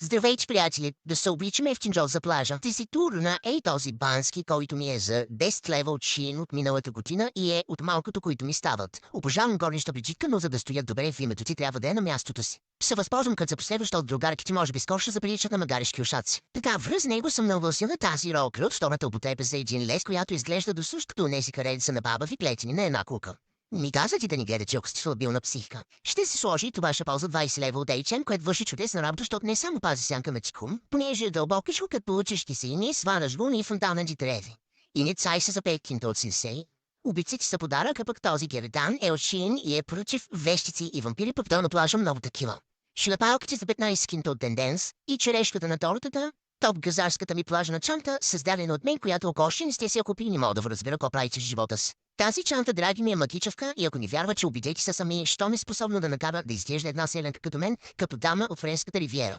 Здравейте, приятели! Да се обличаме в кинжал за плажа. Теситура на този бански, който ми е за 10 лева от Шин от миналата година и е от малкото, които ми стават. Обожавам горнища бриджитка, но за да стоят добре в името ти трябва да е на мястото си. Се възползвам като за последваща от другарките, може би скоро ще заприличат на магарешки ушаци. Така, връз него съм навласил на тази ролка от втората употреба за един лес, която изглежда до също като унези карелица на баба ви плетени на една кука. Ми каза ти да ни гледа, че ако сте слабилна психика. Ще се сложи и това ще ползва 20 лева от H&M, което върши чудесна работа, защото не само пази сянка на чекум, понеже е дълбокишко, като получиш ти се и не сваляш го и фонтана ти треви. И не цай се за 5 кинта от синсей. Убиците са подарък, а пък този гередан е от Шин и е против вещици и вампири, пък той наплажа много такива. Шлепалките за 15 кинта от Тенденс и черешката на тортата, топ газарската ми плажна чанта, създадена от мен, която ако още не сте си я купили, не мога да разбера какво правите с живота си. Тази чанта, драги ми, е магичевка и ако ни вярва, че убедете се сами, що не е способно да накара да изглежда една селенка като мен, като дама от френската ривиера.